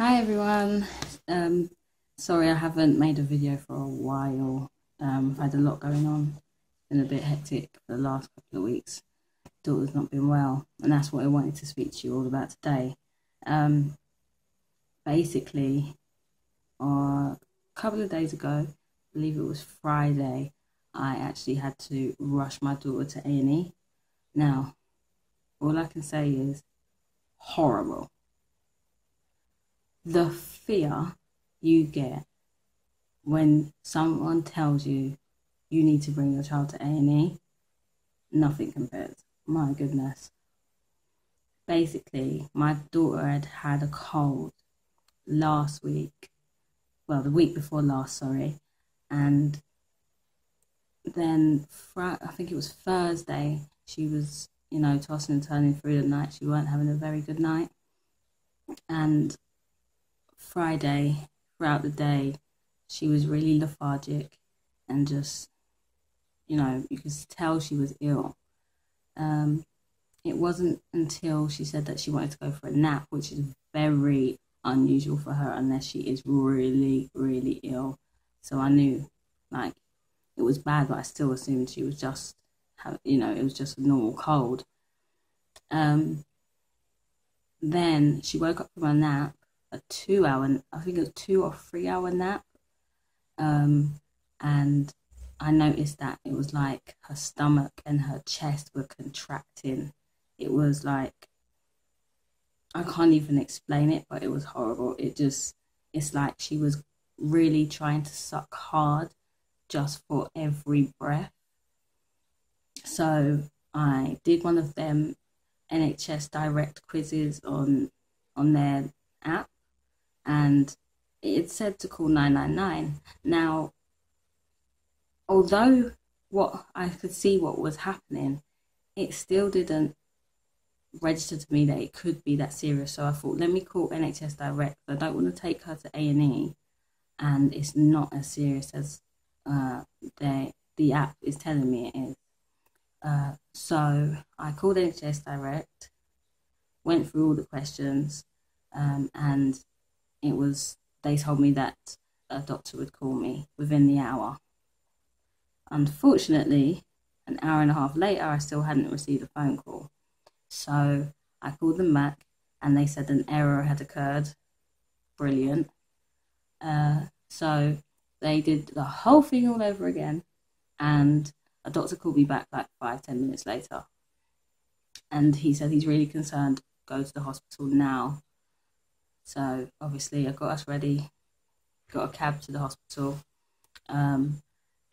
Hi everyone. Um, Sorry I haven't made a video for a while. I've had a lot going on. It's been a bit hectic for the last couple of weeks. Daughter's not been well, and that's what I wanted to speak to you all about today. Um, Basically, a couple of days ago, I believe it was Friday, I actually had to rush my daughter to A&E. Now, all I can say is horrible. The fear you get when someone tells you you need to bring your child to A&E, nothing compares. My goodness. Basically, my daughter had had a cold last week, well, the week before last, sorry, and then I think it was Thursday, she was, tossing and turning through the night. She weren't having a very good night. And Friday, throughout the day, she was really lethargic and just, you could tell she was ill. It wasn't until she said that she wanted to go for a nap, which is very unusual for her unless she is really, really ill. So I knew, like, it was bad, but I still assumed she was just, it was just a normal cold. Then she woke up from a nap, a 2 hour, I think it was 2 or 3 hour nap. And I noticed that it was like her stomach and her chest were contracting. It was like, I can't even explain it, but it was horrible. It's like she was really trying to suck hard just for every breath. So I did one of them NHS direct quizzes on their app, and it said to call 999. Now, although what I could see what was happening, it still didn't register to me that it could be that serious. So I thought, let me call NHS Direct. I don't want to take her to A&E, and it's not as serious as the app is telling me it is. So I called NHS Direct, went through all the questions, and they told me that a doctor would call me within the hour. Unfortunately, an hour and a half later, I still hadn't received a phone call. So I called them back and they said an error had occurred. Brilliant. So they did the whole thing all over again, and a doctor called me back like 5-10 minutes later. And he said he's really concerned, go to the hospital now. So obviously I got us ready, got a cab to the hospital. And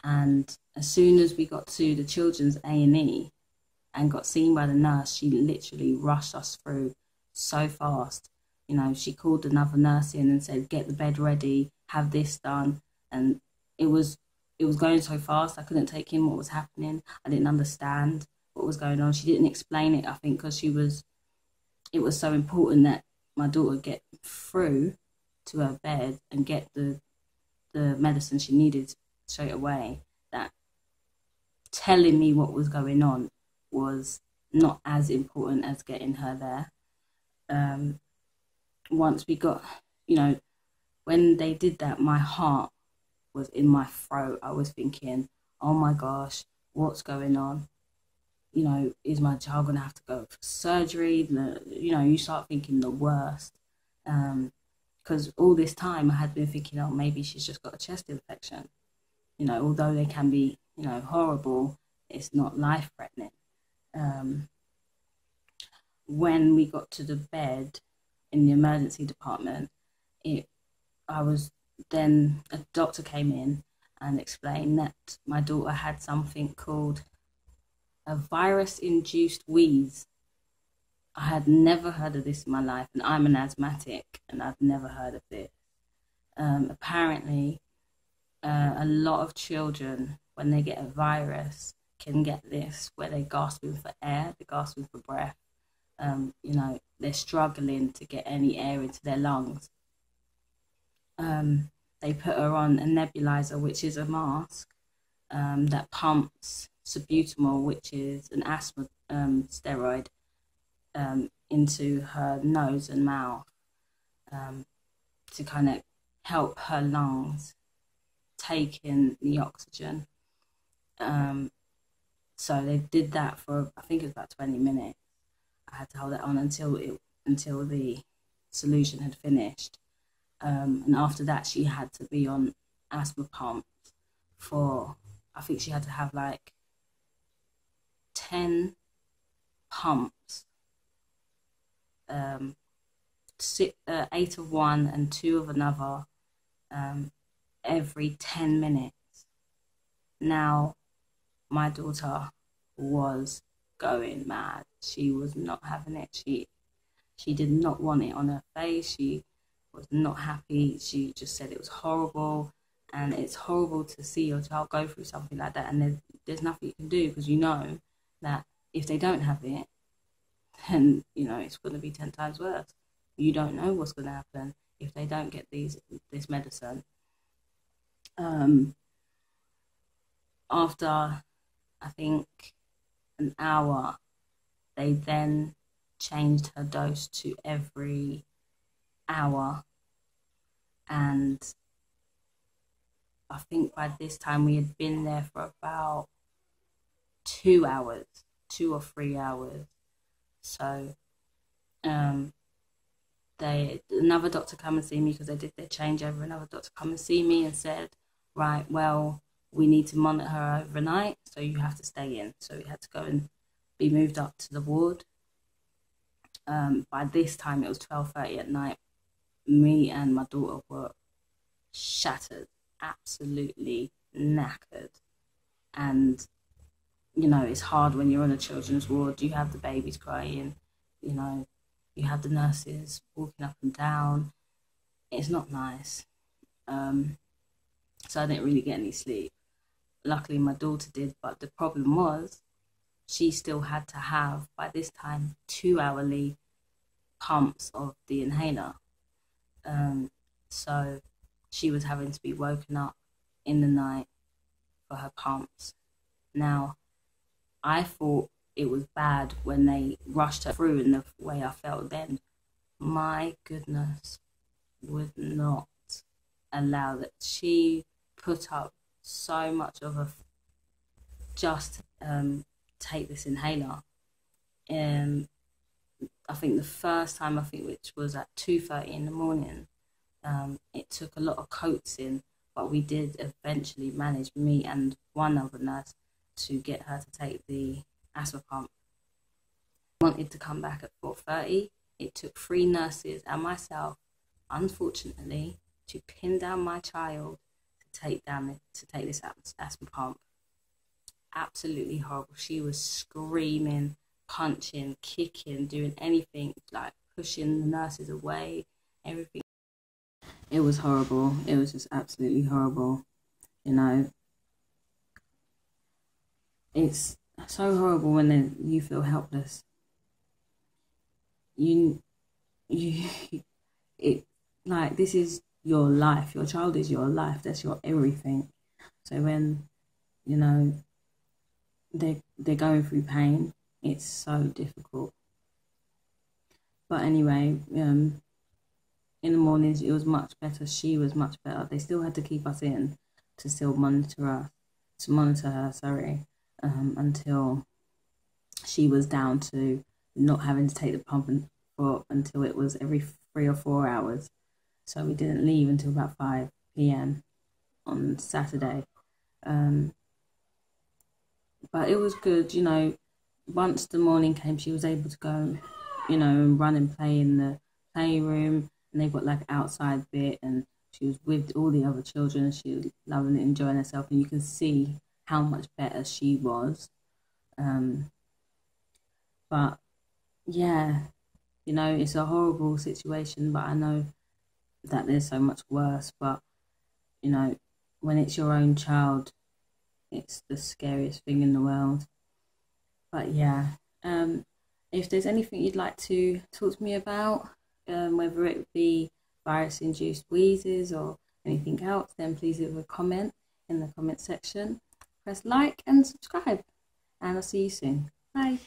as soon as we got to the children's A&E and got seen by the nurse, she literally rushed us through so fast. She called another nurse in and said, get the bed ready, have this done. And it was going so fast, I couldn't take in what was happening. I didn't understand what was going on. She didn't explain it, I think, because it was so important that my daughter get through to her bed and get the medicine she needed straight away, that telling me what was going on was not as important as getting her there. Once we got, when they did that, my heart was in my throat. I was thinking, oh my gosh, what's going on? Is my child going to have to go for surgery? You start thinking the worst. Because all this time I had been thinking, oh, maybe she's just got a chest infection. Although they can be, horrible, it's not life-threatening. When we got to the bed in the emergency department, then a doctor came in and explained that my daughter had something called a virus-induced wheeze. I had never heard of this in my life, and I'm an asthmatic, and I've never heard of this. Apparently, a lot of children, when they get a virus, can get this, where they're gasping for air, they're gasping for breath. They're struggling to get any air into their lungs. They put her on a nebulizer, which is a mask that pumps salbutamol, which is an asthma steroid, into her nose and mouth. to kind of help her lungs take in the oxygen. So they did that for, I think it was about 20 minutes. I had to hold it on until the solution had finished. And after that, she had to be on asthma pumps for, I think she had to have like 10 pumps, 8 of one and 2 of another, every 10 minutes. Now, my daughter was going mad. She was not having it. She did not want it on her face. She was not happy. She just said it was horrible. And it's horrible to see your child go through something like that. And there's nothing you can do, because you know that if they don't have it, then, you know, it's going to be 10 times worse. You don't know what's going to happen if they don't get this medicine. After, I think, an hour, they then changed her dose to every hour. And I think by this time we had been there for about 2 hours, 2 or 3 hours. So another doctor come and see me, because they did their changeover. Another doctor come and see me and said, right, well, we need to monitor her overnight, so you have to stay in. So we had to go and be moved up to the ward. By this time it was 12:30 at night. Me and my daughter were shattered, absolutely knackered. And, you know, it's hard when you're on a children's ward. You have the babies crying, you know, you have the nurses walking up and down. It's not nice. So I didn't really get any sleep. Luckily, my daughter did, but the problem was she still had to have, by this time, 2-hourly pumps of the inhaler. So she was having to be woken up in the night for her pumps. Now, I thought it was bad when they rushed her through, and the way I felt then, my goodness, would not allow that. She put up so much of a just take this inhaler. I think the first time, which was at 2:30 in the morning, it took a lot of coaxing, but we did eventually manage, me and one other nurse, to get her to take the asthma pump. I wanted to come back at 4:30. It took 3 nurses and myself, unfortunately, to pin down my child to take this asthma pump. Absolutely horrible. She was screaming, punching, kicking, doing anything, like pushing the nurses away, everything. It was horrible. It was just absolutely horrible. You know, it's so horrible when you feel helpless. Like, this is your life. Your child is your life. That's your everything. So when, you know, they're going through pain, it's so difficult. But anyway, in the mornings it was much better. She was much better. They still had to keep us in to still monitor her, until she was down to not having to take the pump until it was every 3 or 4 hours. So we didn't leave until about 5 p.m. on Saturday. But it was good, you know. Once the morning came, she was able to go, you know, and run and play in the playroom. And they've got like outside bit, and she was with all the other children. She was loving it, enjoying herself, and you can see how much better she was. But yeah, you know, it's a horrible situation, but I know that there's so much worse. But, you know, when it's your own child, it's the scariest thing in the world. But yeah, if there's anything you'd like to talk to me about, whether it be virus-induced wheezes or anything else, then please leave a comment in the comment section. Press like and subscribe, and I'll see you soon. Bye.